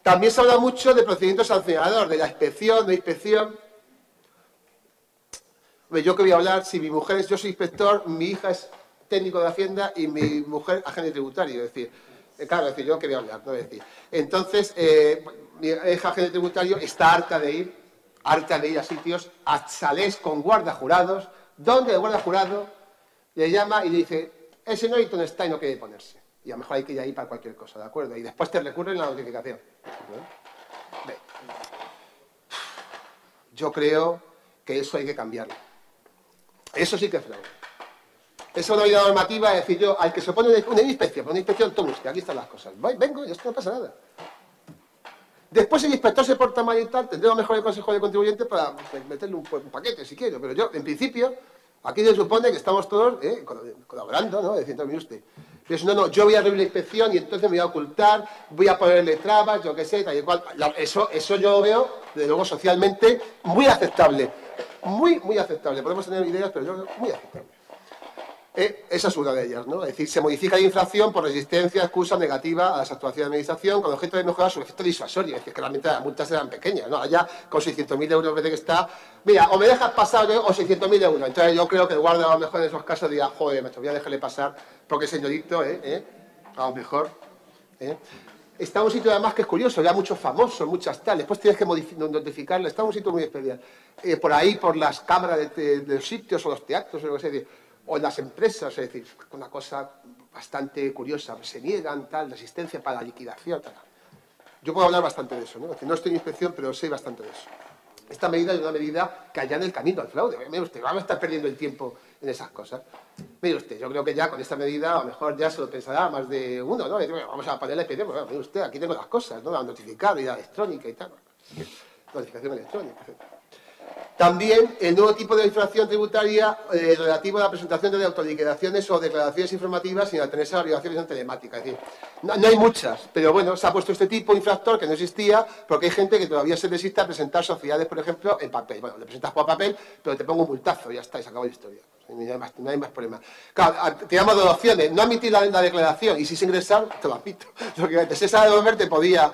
También se habla mucho de procedimiento sancionador, de la inspección, de inspección. Yo que voy a hablar, si mi mujer yo soy inspector, mi hija es técnico de Hacienda y mi mujer agente tributario, es decir, claro, es decir, yo que voy a hablar, no voy a decir. Entonces, mi hija agente tributario está harta de ir a sitios, a chalés con guardajurados, donde el guardajurado le llama y le dice, el señorito no está y no quiere ponerse. Y a lo mejor hay que ir ahí para cualquier cosa, ¿de acuerdo? Y después te recurren la notificación. ¿No? Yo creo que eso hay que cambiarlo. Eso sí que es fraude. Esa es una vida normativa, es decir, yo, al que se pone una inspección, tome usted, aquí están las cosas. Vengo y esto no pasa nada. Después el inspector se porta mal y tal, tendré mejor el consejo de contribuyente para meterle un paquete si quiero, pero yo, en principio, aquí se supone que estamos todos colaborando, ¿no? Diciendo, mire usted, no, yo voy a abrir la inspección y entonces me voy a ocultar, voy a ponerle trabas, yo qué sé, tal y cual. Eso yo lo veo, desde luego, socialmente muy aceptable. Muy aceptable. Podemos tener ideas, pero yo creo muy aceptable. Esa es una de ellas, ¿no? Es decir, se modifica la infracción por resistencia, excusa negativa a las actuaciones de administración con objeto de mejorar su efecto disuasorio. Es decir, que realmente las multas eran pequeñas, ¿no? Allá con 600.000 euros, veces que está, mira, o me dejas pasar o 600.000 euros. Entonces yo creo que el guardia a lo mejor en esos casos diría, joder, me voy a dejarle pasar porque señorito, a lo mejor, Está en un sitio además que es curioso, ya muchos famosos, muchas tal, después tienes que notificarle, está en un sitio muy especial. Por ahí, por las cámaras de los sitios o los teatros o lo que sea, o en las empresas, es decir, una cosa bastante curiosa, se niegan tal, la asistencia para la liquidación, tal. Yo puedo hablar bastante de eso, ¿no? Es decir, no estoy en inspección, pero sé bastante de eso. Esta medida es una medida que allana el camino al fraude. Mire usted, vamos a estar perdiendo el tiempo en esas cosas. Mire usted, yo creo que ya con esta medida a lo mejor ya se lo pensará más de uno, ¿no? Bueno, vamos a poner la expedición, bueno, mire usted, aquí tengo las cosas, ¿no? La notificado y la electrónica y tal. Notificación electrónica, etc. También el nuevo tipo de infracción tributaria relativo a la presentación de autoliquidaciones o declaraciones informativas sin atenerse a la obligación telemática. Es decir, no hay muchas, pero bueno, se ha puesto este tipo de infractor que no existía porque hay gente que todavía se resiste a presentar sociedades, por ejemplo, en papel. Bueno, le presentas por papel, pero te pongo un multazo, ya está, y se acabó la historia. No hay más problema. Claro, teníamos dos opciones, no admitir la declaración y si se ingresar, te lo admito. Porque si esa devolver te podía,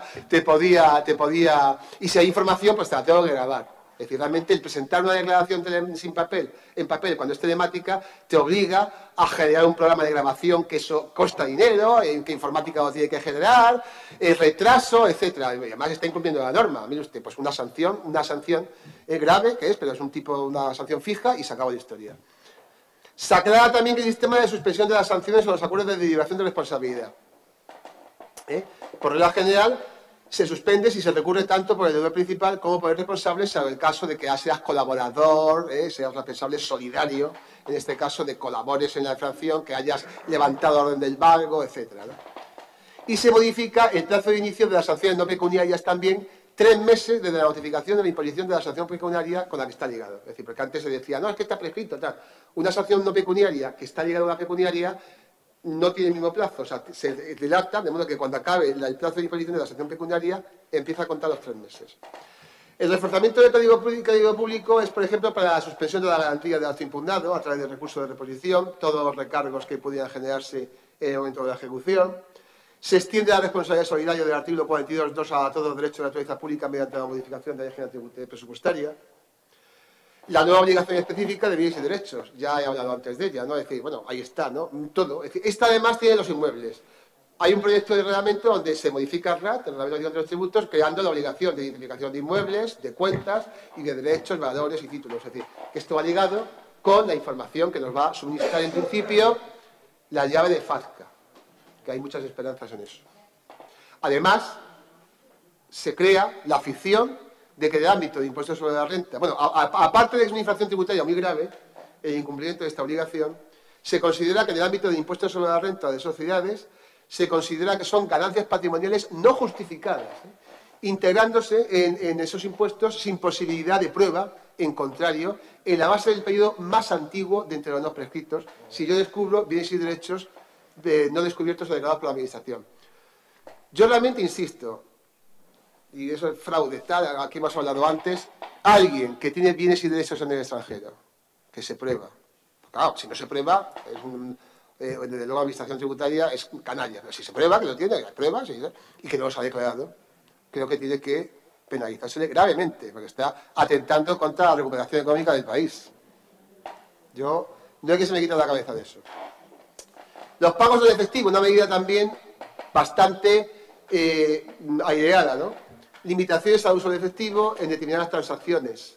y si hay información, pues te la tengo que grabar. Es decir, realmente el presentar una declaración en papel cuando es telemática te obliga a generar un programa de grabación que eso cuesta dinero, que informática lo tiene que generar, retraso, etcétera. Y además está incumpliendo la norma. Mire usted, pues una sanción grave, que es, pero es una sanción fija y se acaba la historia. Se aclara también que el sistema de suspensión de las sanciones o los acuerdos de derivación de responsabilidad. Por regla general, se suspende si se recurre tanto por el deudor principal como por el responsable, salvo el caso de que seas colaborador, seas responsable solidario, en este caso de colabores en la infracción, que hayas levantado orden del embargo, etc. ¿no? Y se modifica el plazo de inicio de las sanciones no pecuniarias también 3 meses desde la notificación de la imposición de la sanción pecuniaria con la que está ligado. Es decir, porque antes se decía, no, es que está prescrito, tal. Una sanción no pecuniaria que está ligada a una pecuniaria no tiene el mismo plazo, o sea, se dilata, de modo que cuando acabe el plazo de imposición de la sanción pecuniaria, empieza a contar los 3 meses. El reforzamiento del código público es, por ejemplo, para la suspensión de la garantía de acto impugnado a través del recurso de reposición, todos los recargos que pudieran generarse en el momento de la ejecución. Se extiende la responsabilidad solidaria del artículo 42.2 a todos los derechos de naturaleza pública mediante la modificación de la ley presupuestaria. La nueva obligación específica de bienes y derechos, ya he hablado antes de ella, ¿no? Es decir, bueno, ahí está, ¿no? Todo. Es decir, esta además tiene los inmuebles. Hay un proyecto de reglamento donde se modifica el RAT, el Reglamento de los Tributos, creando la obligación de identificación de inmuebles, de cuentas y de derechos, valores y títulos. Es decir, que esto va ligado con la información que nos va a suministrar en principio la llave de FATCA, que hay muchas esperanzas en eso. Además, se crea la afición de que en el ámbito de impuestos sobre la renta, bueno, aparte de que es una infracción tributaria muy grave, el incumplimiento de esta obligación, se considera que en el ámbito de impuestos sobre la renta de sociedades, se considera que son ganancias patrimoniales no justificadas, integrándose en esos impuestos sin posibilidad de prueba, en contrario, en la base del periodo más antiguo de entre los no prescritos, si yo descubro bienes y derechos no descubiertos o declarados por la Administración. Yo realmente insisto, y eso es fraude, tal, aquí hemos hablado antes, alguien que tiene bienes y derechos en el extranjero, que se prueba. Claro, si no se prueba, desde luego la Administración tributaria es canalla. Pero si se prueba, que lo tiene, que hay pruebas y que no los ha declarado, creo que tiene que penalizársele gravemente, porque está atentando contra la recuperación económica del país. Yo no hay que se me quite la cabeza de eso. Los pagos en efectivo, una medida también bastante aireada, ¿no? Limitaciones al uso de efectivo en determinadas transacciones.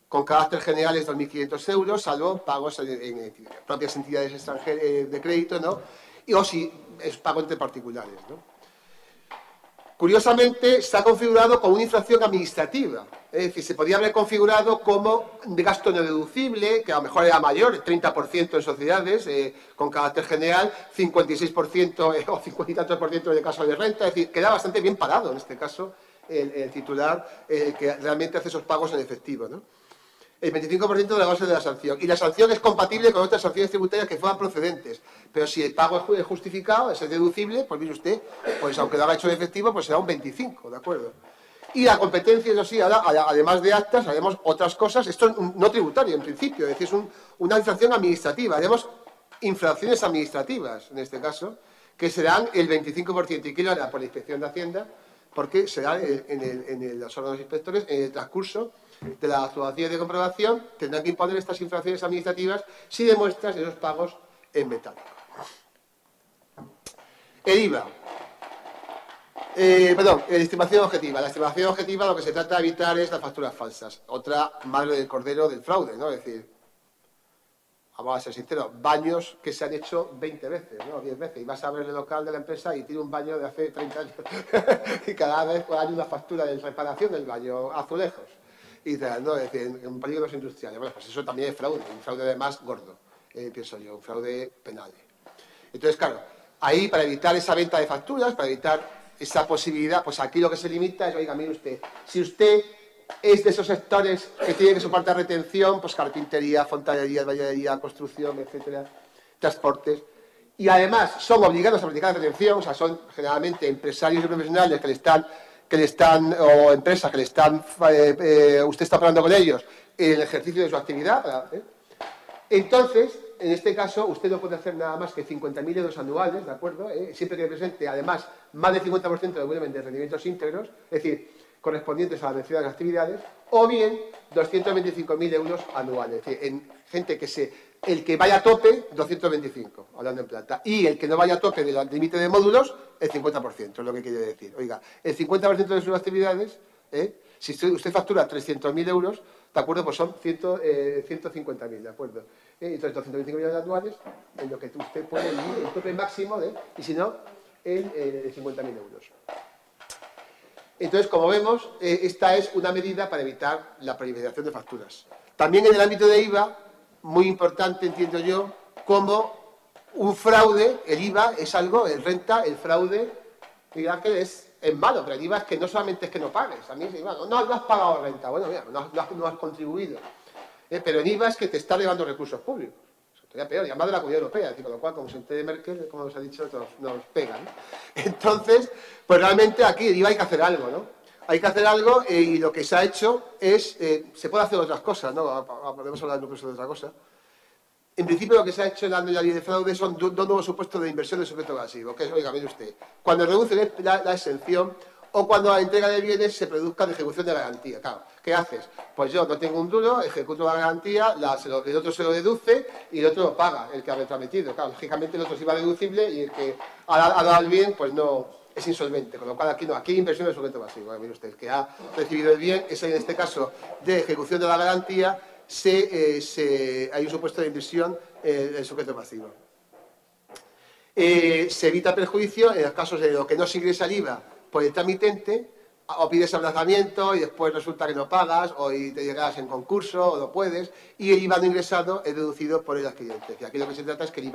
Con carácter general es 2.500 euros, salvo pagos en propias entidades extranjeras de crédito, ¿no? O si es pago entre particulares, ¿no? Curiosamente, está configurado como una infracción administrativa. Es decir, se podría haber configurado como de gasto no deducible, que a lo mejor era mayor, el 30% en sociedades, con carácter general, 56% o 50 y tantos por ciento en el caso de renta. Es decir, queda bastante bien parado en este caso el titular que realmente hace esos pagos en efectivo, ¿no? El 25% de la base de la sanción. Y la sanción es compatible con otras sanciones tributarias que fueran procedentes. Pero si el pago es justificado, es deducible, pues mire usted, pues aunque lo haga hecho en efectivo, pues será un 25%, ¿de acuerdo? Y la competencia, eso sí, ahora, además de actas, haremos otras cosas. Esto es no tributario, en principio, es decir, es una infracción administrativa. Haremos infracciones administrativas, en este caso, que serán el 25%. ¿Y qué lo hará? Por la Inspección de Hacienda, porque será en los órganos inspectores, en el transcurso de la actuación de comprobación, tendrán que imponer estas infracciones administrativas si demuestras esos pagos en metálico. El IVA. La estimación objetiva. La estimación objetiva lo que se trata de evitar es las facturas falsas. Otra madre del cordero del fraude, ¿no? Es decir, vamos a ser sinceros, baños que se han hecho 20 veces, ¿no? 10 veces. Y vas a ver el local de la empresa y tiene un baño de hace 30 años. Y cada vez hay una factura de reparación del baño, azulejos. Y tal, ¿no? Es decir, en polígonos industriales. Bueno, pues eso también es fraude, un fraude además gordo, pienso yo, un fraude penal. Entonces, claro, ahí para evitar esa venta de facturas, para evitar esa posibilidad, pues aquí lo que se limita es, oiga, mire usted, si usted es de esos sectores que tienen que soportar retención, pues carpintería, fontanería, albañilería, construcción, etcétera, transportes, y además son obligados a practicar retención, o sea, son generalmente empresarios y profesionales o empresas que le están, usted está hablando con ellos en el ejercicio de su actividad. Entonces, en este caso, usted no puede hacer nada más que 50.000 euros anuales, ¿de acuerdo? Siempre que presente, además, más del 50% de volumen de rendimientos íntegros, es decir, correspondientes a las mencionadas actividades, o bien 225.000 euros anuales. Es decir, en gente el que vaya a tope, 225, hablando en plata, y el que no vaya a tope del límite de módulos, el 50%, es lo que quiere decir. Oiga, el 50% de sus actividades, si usted factura 300.000 euros, ¿de acuerdo? Pues son 150.000, ¿de acuerdo? Entonces, 225.000 anuales, en lo que usted puede vivir el tope máximo, y si no, en 50.000 euros. Entonces, como vemos, esta es una medida para evitar la proliferación de facturas. También en el ámbito de IVA, muy importante, entiendo yo, como un fraude, el IVA es algo, el renta, el fraude, diga que es malo, pero el IVA es que no solamente es que no pagues, a mí es IVA, no has pagado renta, bueno, mira, no has contribuido, pero el IVA es que te está llevando recursos públicos, sería peor, llamado de la Comunidad Europea, es decir, con lo cual, como se entere Merkel, como nos ha dicho, nos pegan, ¿no? Entonces, pues realmente aquí el IVA hay que hacer algo, ¿no? Hay que hacer algo y lo que se ha hecho es, se puede hacer otras cosas, ¿no? Podemos hablar incluso de otra cosa. En principio lo que se ha hecho en la ley de fraude son dos nuevos supuestos de inversión de sujeto pasivo, que es, oiga, mire usted, cuando reduce la exención o cuando la entrega de bienes se produzca de ejecución de garantía. Claro, ¿qué haces? Pues yo no tengo un duro, ejecuto la garantía, el otro se lo deduce y el otro lo paga, el que ha retrometido. Claro, lógicamente el otro sí va deducible y el que ha dado el bien, pues no, es insolvente, con lo cual aquí no, aquí hay inversión de sujeto pasivo. Bueno, mire usted, el que ha recibido el bien, es en este caso de ejecución de la garantía, hay un supuesto de inversión del sujeto pasivo. Se evita perjuicio en los casos de lo que no se ingresa el IVA por el tramitente, o pides aplazamiento y después resulta que no pagas, o te llegas en concurso, o no puedes, y el IVA no ingresado es deducido por el adquirente. Y aquí lo que se trata es que el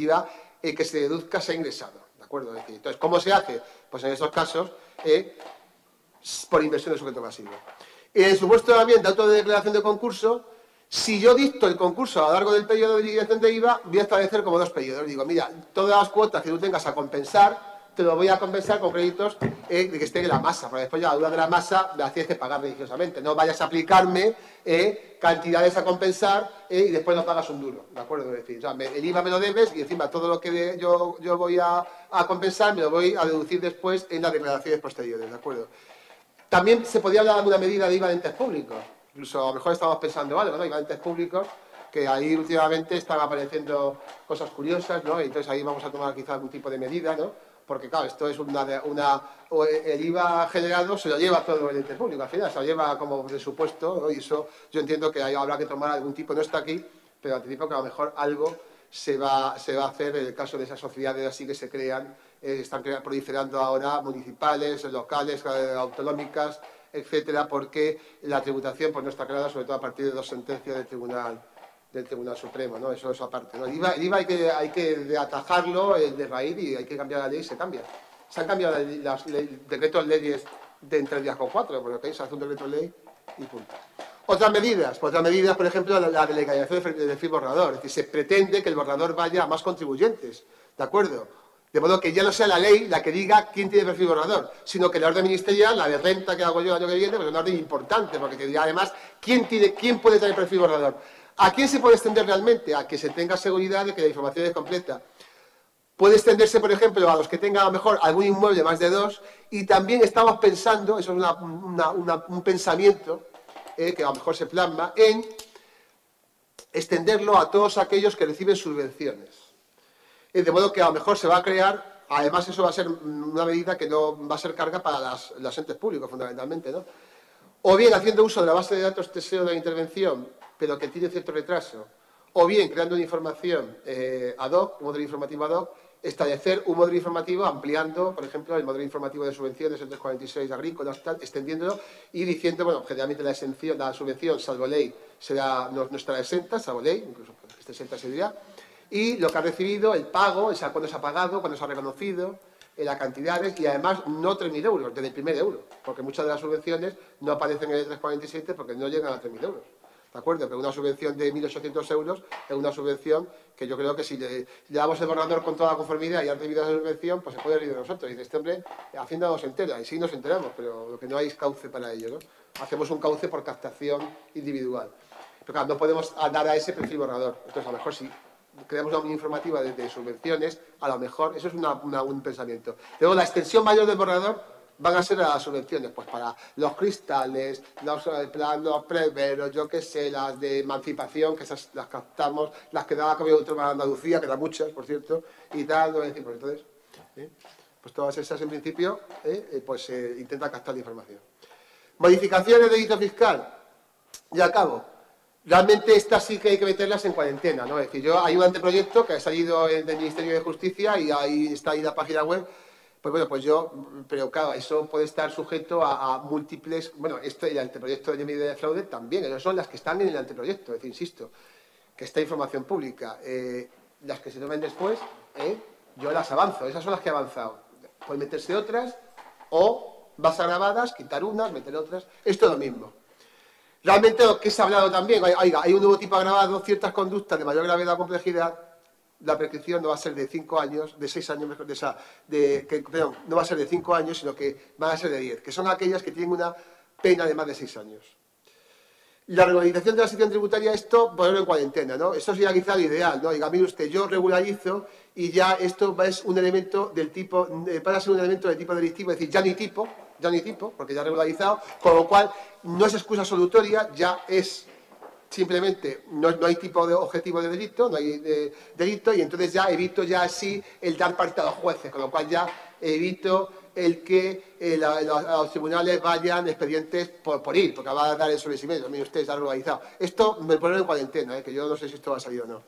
IVA que se deduzca sea ingresado, ¿de acuerdo? Entonces, ¿cómo se hace? Pues en estos casos, por inversión del sujeto pasivo. En el supuesto también de autodeclaración de concurso, si yo dicto el concurso a lo largo del periodo de liquidación de IVA, voy a establecer como dos periodos. Digo, mira, todas las cuotas que tú tengas a compensar, te lo voy a compensar con créditos de que estén en la masa, porque después ya la duda de la masa la tienes que pagar religiosamente. No vayas a aplicarme cantidades a compensar y después no pagas un duro, ¿de acuerdo? Es decir, o sea, el IVA me lo debes y encima todo lo que yo voy a compensar me lo voy a deducir después en las declaraciones posteriores, ¿de acuerdo? También se podría hablar de alguna medida de IVA de entes públicos. Incluso a lo mejor estamos pensando algo, ¿no? IVA de entes públicos, que ahí últimamente están apareciendo cosas curiosas, ¿no? Y entonces ahí vamos a tomar quizá algún tipo de medida, ¿no? Porque claro, esto es el IVA generado se lo lleva todo el ente público, al final se lo lleva como presupuesto, ¿no? Y eso yo entiendo que ahí habrá que tomar algún tipo, no está aquí, pero anticipo que a lo mejor algo se va a hacer en el caso de esas sociedades así que se crean, están proliferando ahora municipales, locales, autonómicas, etcétera, porque la tributación pues, no está creada, sobre todo a partir de 2 sentencias del Tribunal Supremo, ¿no? Eso es aparte, ¿no? El IVA hay que atajarlo de raíz y hay que cambiar la ley y se cambia. Se han cambiado los decretos leyes de entre el día con 4, porque se hace un decreto ley y punto. Otras medidas, por ejemplo, la legalización del FII borrador. Es decir, se pretende que el borrador vaya a más contribuyentes, ¿de acuerdo? De modo que ya no sea la ley la que diga quién tiene perfil borrador, sino que la orden ministerial, la de renta que hago yo el año que viene, pues es una orden importante, porque te dirá además quién puede tener perfil borrador. ¿A quién se puede extender realmente? A que se tenga seguridad de que la información es completa. Puede extenderse, por ejemplo, a los que tengan a lo mejor algún inmueble más de 2, y también estamos pensando, eso es un pensamiento que a lo mejor se plasma, en extenderlo a todos aquellos que reciben subvenciones. De modo que a lo mejor se va a crear, además eso va a ser una medida que no va a ser carga para los entes públicos, fundamentalmente, ¿no? O bien haciendo uso de la base de datos TSEO de la intervención, pero que tiene cierto retraso, o bien creando una información ad hoc, un modelo informativo ad hoc, establecer un modelo informativo ampliando, por ejemplo, el modelo informativo de subvenciones, el 346 agrícolas, tal, extendiéndolo y diciendo, bueno, generalmente la subvención, salvo ley, no estará exenta, salvo ley, incluso que esté exenta se dirá, y lo que ha recibido, el pago, cuándo se ha pagado, cuándo se ha reconocido, las cantidades y además no 3.000 euros, desde el primer euro, porque muchas de las subvenciones no aparecen en el 347 porque no llegan a 3.000 euros. ¿De acuerdo? Pero una subvención de 1.800 euros es una subvención que yo creo que si le damos el borrador con toda la conformidad y han recibido esa subvención, pues se puede reír de nosotros. Y dice, este hombre, Hacienda no se entera. Y sí nos enteramos, pero lo que no hay es cauce para ello, ¿no? Hacemos un cauce por captación individual. Pero claro, no podemos dar a ese perfil borrador. Entonces, a lo mejor sí. Creamos una informativa de subvenciones, a lo mejor, eso es un pensamiento. Luego, la extensión mayor del borrador van a ser las subvenciones, pues para los cristales, los preveros, yo qué sé, las de emancipación, que esas las captamos, las que da la Comunidad Autónoma de Andalucía, que da muchas, por cierto, y tal, ¿no? Es decir, pues entonces, pues todas esas en principio, pues se intenta captar la información. Modificaciones de delito fiscal, ya acabo. Realmente estas sí que hay que meterlas en cuarentena, ¿no? Es decir, hay un anteproyecto que ha salido del Ministerio de Justicia y ahí está ahí la página web. Pues bueno, pero claro, eso puede estar sujeto a múltiples, bueno, el anteproyecto de medida de fraude también, esas son las que están en el anteproyecto, es decir, insisto, que esta información pública, las que se tomen después, yo las avanzo, esas son las que he avanzado. Pueden meterse otras, o vas agravadas, quitar unas, meter otras, esto es lo mismo. Realmente lo que se ha hablado también, oiga, hay un nuevo tipo agravado, ciertas conductas de mayor gravedad o complejidad, la prescripción no va a ser de 5 años, de 6 años, mejor, perdón, no va a ser de 5 años, sino que van a ser de 10, que son aquellas que tienen una pena de más de 6 años. La regularización de la situación tributaria, esto ponerlo en cuarentena, ¿no? Esto sería quizá lo ideal, ¿no? Diga, mire usted, yo regularizo y ya esto es un elemento del tipo, para ser un elemento de tipo delictivo, es decir, ya ni tipo, porque ya ha regularizado, con lo cual no es excusa solutoria, ya es simplemente, no hay tipo de objetivo de delito, no hay delito, y entonces ya evito ya así el dar parte a los jueces, con lo cual ya evito el que los tribunales vayan expedientes por ir, porque va a dar el sobreseimiento, mire usted, está regularizado. Esto me pone en cuarentena, que yo no sé si esto va a salir o no.